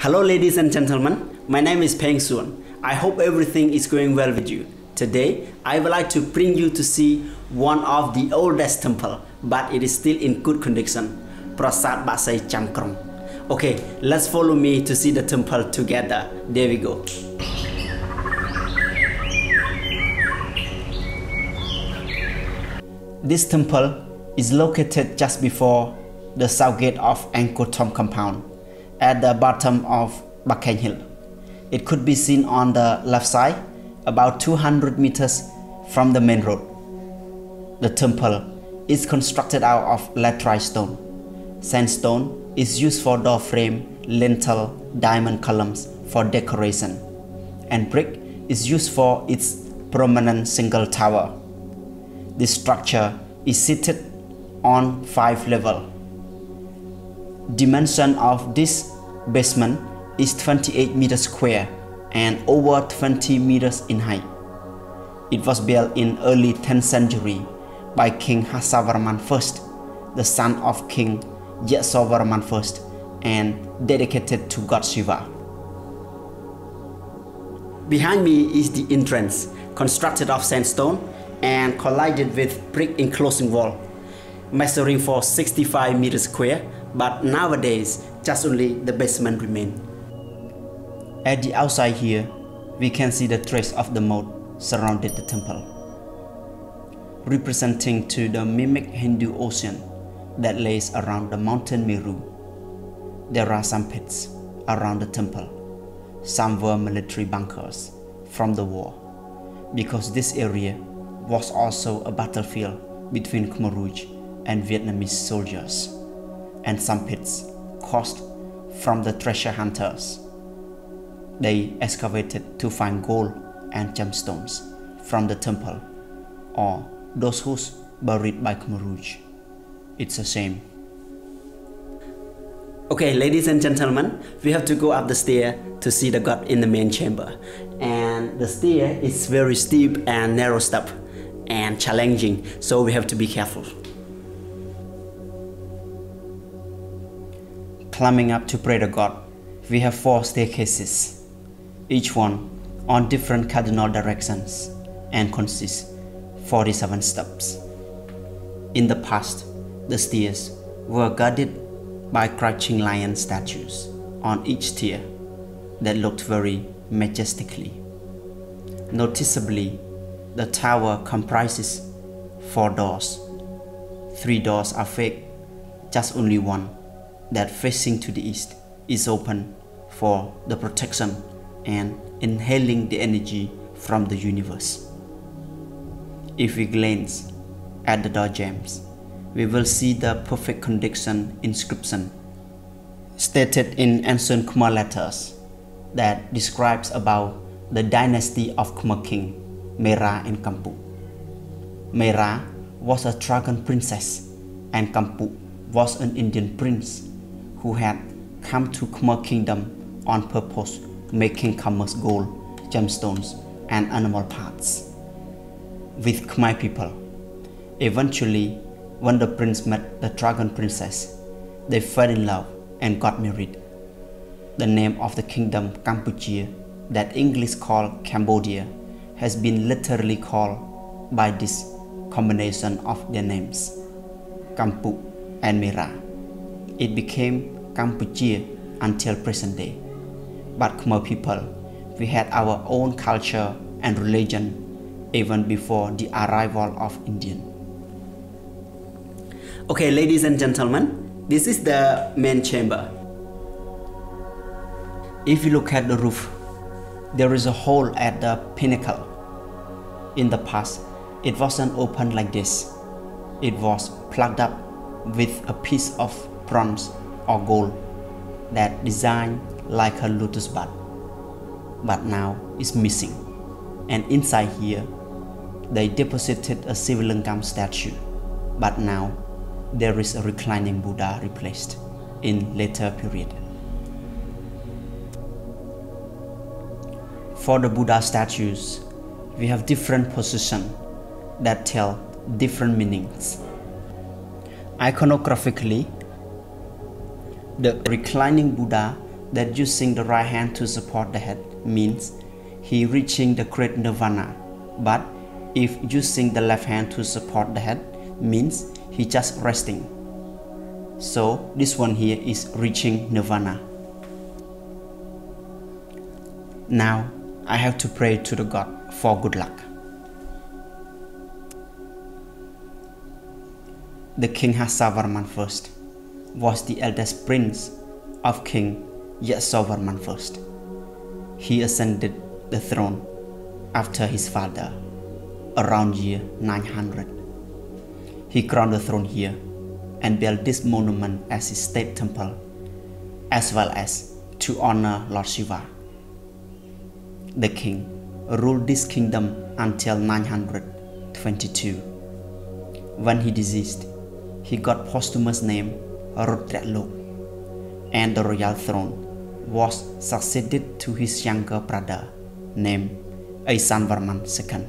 Hello ladies and gentlemen, my name is Peng Suan. I hope everything is going well with you. Today, I would like to bring you to see one of the oldest temple, but it is still in good condition, Prasat Basai Chamkrong. Okay, let's follow me to see the temple together. There we go. This temple is located just before the south gate of Angkor Thom compound, at the bottom of Bakeng Hill. It could be seen on the left side, about 200 meters from the main road. The temple is constructed out of laterite stone. Sandstone is used for door frame, lintel, diamond columns for decoration, and brick is used for its prominent single tower. This structure is seated on 5 levels. Dimension of this basement is 28 meters square and over 20 meters in height. It was built in early 10th century by King Hasavarman I, the son of King Yasovarman I, and dedicated to God Shiva. Behind me is the entrance, constructed of sandstone and collided with brick enclosing wall, measuring for 65 meters square, but nowadays just only the basement remain. At the outside here, we can see the trace of the moat surrounded the temple, representing to the mimic Hindu ocean that lays around the mountain Meru. There are some pits around the temple. Some were military bunkers from the war, because this area was also a battlefield between Khmer Rouge and Vietnamese soldiers, and some pits caused from the treasure hunters. They excavated to find gold and gemstones from the temple, or those who's buried by Khmer Rouge. It's a shame. Okay, ladies and gentlemen, we have to go up the stair to see the god in the main chamber. And the stair is very steep and narrow step and challenging, so we have to be careful. Climbing up to pray the god, we have 4 staircases, each one on different cardinal directions, and consists 47 steps. In the past, the stairs were guarded by crouching lion statues on each tier that looked very majestically. Noticeably, the tower comprises 4 doors. 3 doors are fake, just only one, that facing to the east, is open for the protection and inhaling the energy from the universe. If we glance at the door jambs, we will see the perfect condition inscription stated in ancient Khmer letters that describes about the dynasty of Khmer king Mera and Kampu. Mera was a dragon princess, and Kampu was an Indian prince who had come to Khmer kingdom on purpose, making commerce gold, gemstones, and animal parts with Khmer people. Eventually, when the prince met the dragon princess, they fell in love and got married. The name of the kingdom Kampuchea, that English call Cambodia, has been literally called by this combination of their names, Kampu and Mera. It became Kampuchea until present day. But Khmer people, we had our own culture and religion even before the arrival of Indian. Okay, ladies and gentlemen, this is the main chamber. If you look at the roof, there is a hole at the pinnacle. In the past, it wasn't open like this. It was plugged up with a piece of bronze or gold that designed like a lotus bud, but now it's missing. And inside here, they deposited a Sivalingam statue, but now there is a reclining Buddha replaced in later period. For the Buddha statues, we have different positions that tell different meanings. Iconographically, the reclining Buddha that using the right hand to support the head means he reaching the great nirvana, but if using the left hand to support the head means he just resting. So this one here is reaching nirvana. Now I have to pray to the God for good luck. The King Harsavarman I was the eldest prince of King Yasovarman I. He ascended the throne after his father around year 900. He crowned the throne here and built this monument as his state temple, as well as to honor Lord Shiva. The king ruled this kingdom until 922. When he deceased, he got posthumous name Rudralok, and the royal throne was succeeded to his younger brother named Aisanvarman II.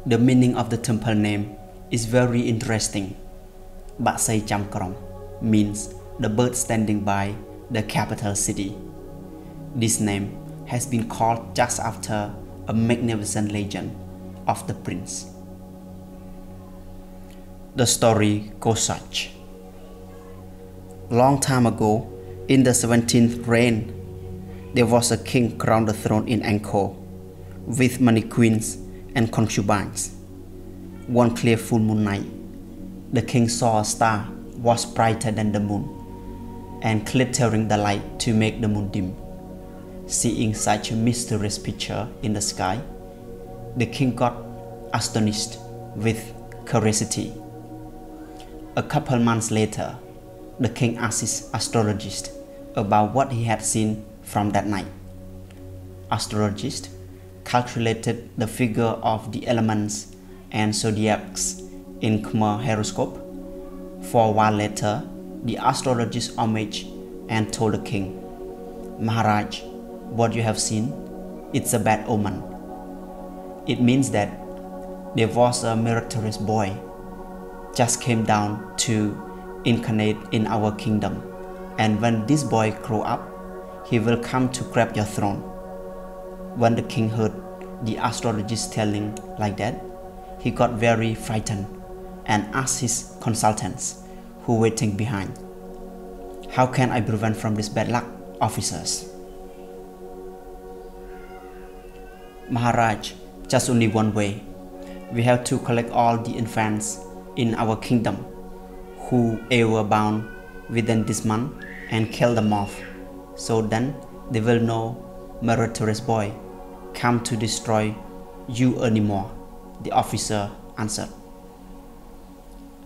The meaning of the temple name is very interesting. Baksay Chamkrom means the bird standing by the capital city. This name has been called just after a magnificent legend of the prince. The story goes such. Long time ago, in the 17th reign, there was a king crowned the throne in Angkor with many queens and concubines. One clear full moon night, the king saw a star was brighter than the moon and glittering the light to make the moon dim. Seeing such a mysterious picture in the sky, the king got astonished with curiosity. A couple months later, the king asked his astrologist about what he had seen from that night. Astrologist calculated the figure of the elements and zodiacs in Khmer horoscope. For a while later, the astrologist homaged and told the king, "Maharaj, what you have seen, it's a bad omen. It means that there was a meritorious boy just came down to incarnate in our kingdom, and when this boy grow up, he will come to grab your throne." When the king heard the astrologist telling like that, he got very frightened and asked his consultants who were waiting behind, "How can I prevent from this bad luck, officers?" "Maharaj, just only one way. We have to collect all the infants in our kingdom whoever born within this month and kill them off, so then they will know meritorious boy come to destroy you anymore," the officer answered.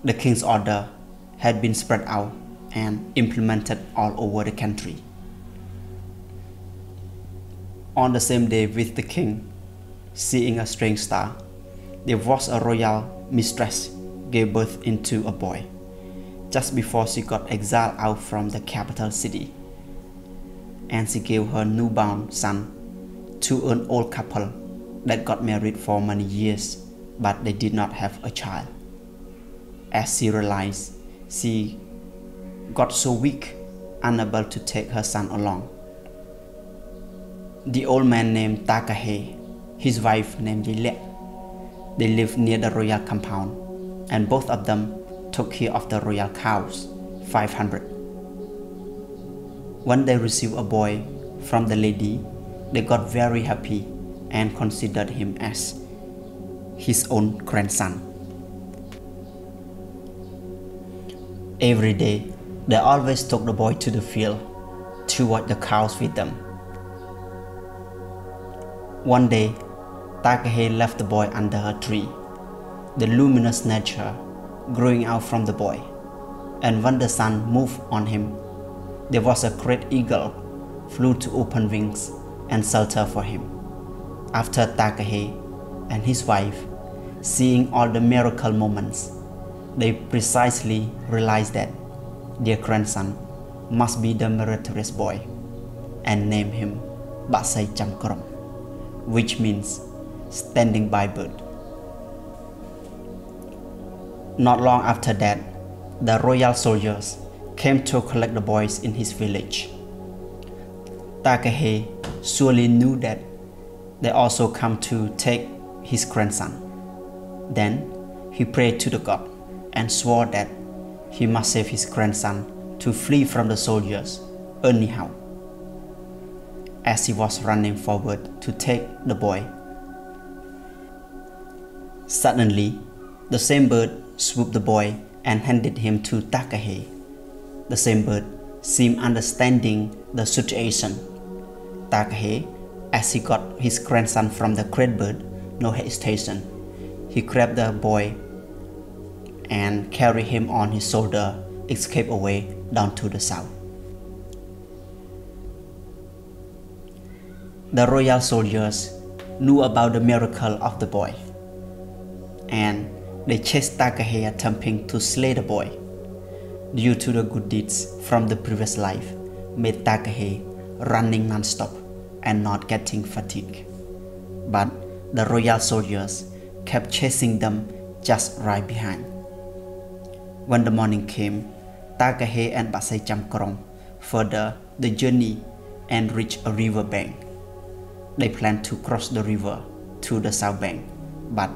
The king's order had been spread out and implemented all over the country. On the same day with the king seeing a strange star, there was a royal mistress gave birth into a boy just before she got exiled out from the capital city, and she gave her newborn son to an old couple that got married for many years, but they did not have a child. As she realized, she got so weak, unable to take her son along. The old man named Takahe, his wife named Yilek, they lived near the royal compound, and both of them took care of the royal cows, 500. When they received a boy from the lady, they got very happy and considered him as his own grandson. Every day, they always took the boy to the field to watch the cows with them. One day, Takahe left the boy under a tree, the luminous nature growing out from the boy, and when the sun moved on him, there was a great eagle flew to open wings and shelter for him. After Takahe and his wife seeing all the miracle moments, they precisely realized that their grandson must be the meritorious boy, and named him Baksay Chamkrom, which means standing by bird. Not long after that, the royal soldiers came to collect the boys in his village. Takahe surely knew that they also come to take his grandson. Then he prayed to the god and swore that he must save his grandson to flee from the soldiers anyhow. As he was running forward to take the boy, suddenly the same bird swooped the boy and handed him to Takahe. The same bird seemed understanding the situation. Takahe, as he got his grandson from the great bird, no hesitation, he grabbed the boy and carried him on his shoulder, escaped away down to the south. The royal soldiers knew about the miracle of the boy, and they chased Takahe attempting to slay the boy. Due to the good deeds from the previous life, made Takahe running non-stop and not getting fatigued. But the royal soldiers kept chasing them just right behind. When the morning came, Takahe and Basay Chamkrong further the journey and reached a river bank. They planned to cross the river to the south bank, but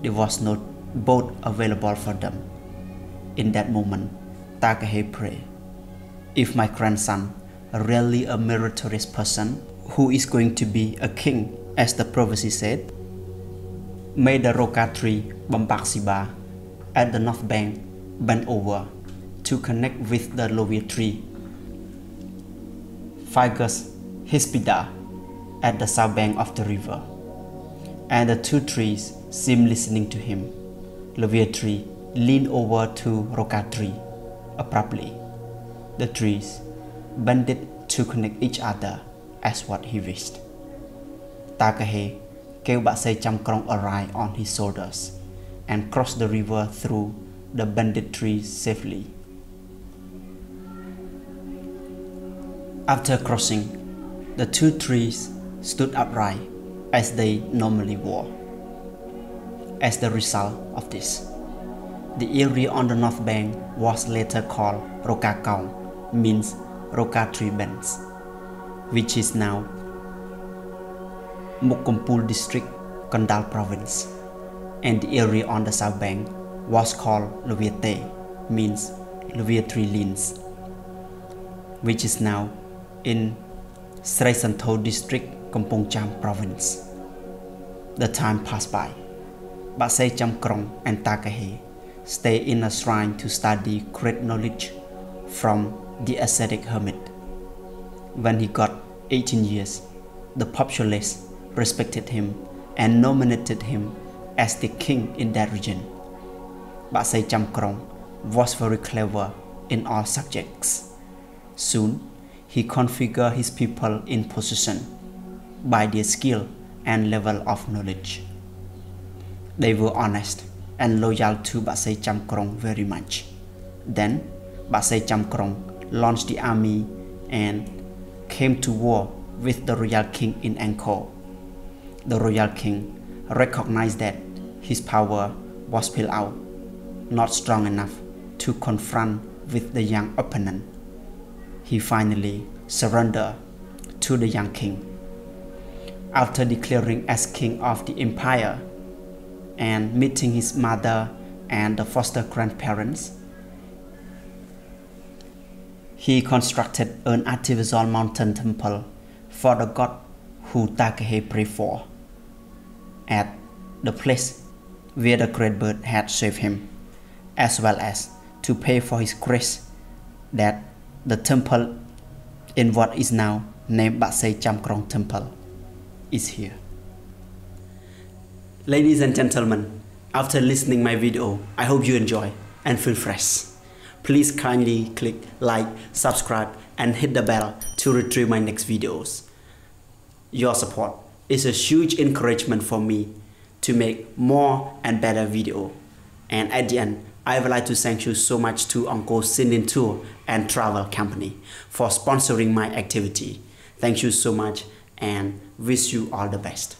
there was no boat available for them. In that moment, Takahe prayed, "If my grandson really a meritorious person who is going to be a king, as the prophecy said, may the roka tree Bambaksiba at the north bank bend over to connect with the Lovia tree Ficus hispida at the south bank of the river." And the two trees seemed listening to him. Lovia tree leaned over to roka tree. Abruptly, the trees bended to connect each other as what he wished. Takahe gave Basay Chamkrong a ride on his shoulders and crossed the river through the bended trees safely. After crossing, the two trees stood upright as they normally were. As the result of this, the area on the north bank was later called Roka Kaung, means Roka Tree Bends, which is now Mukumpul district, Kendal province, and the area on the south bank was called Loviete, means Lovia Tree Lins, which is now in Srei Santo district, Kampong Cham province. The time passed by. Basay Chamkrong and Takahe stayed in a shrine to study great knowledge from the ascetic hermit. When he got 18 years, the populace respected him and nominated him as the king in that region. Basay Chamkrong was very clever in all subjects. Soon, he configured his people in position by their skill and level of knowledge. They were honest and loyal to Basay Chamkrong very much. Then, Basay Chamkrong launched the army and came to war with the royal king in Angkor. The royal king recognized that his power was spilled out, not strong enough to confront with the young opponent. He finally surrendered to the young king. After declaring as king of the empire and meeting his mother and the foster grandparents, he constructed an artificial mountain temple for the god who Takahe prayed for at the place where the great bird had saved him, as well as to pay for his grace that the temple in what is now named Basay Chamkrong Temple is here. Ladies and gentlemen, after listening my video, I hope you enjoy and feel fresh. Please kindly click like, subscribe and hit the bell to retrieve my next videos. Your support is a huge encouragement for me to make more and better video. And at the end, I would like to thank you so much to Angkor Sinin Tour and Travel Company for sponsoring my activity. Thank you so much and wish you all the best.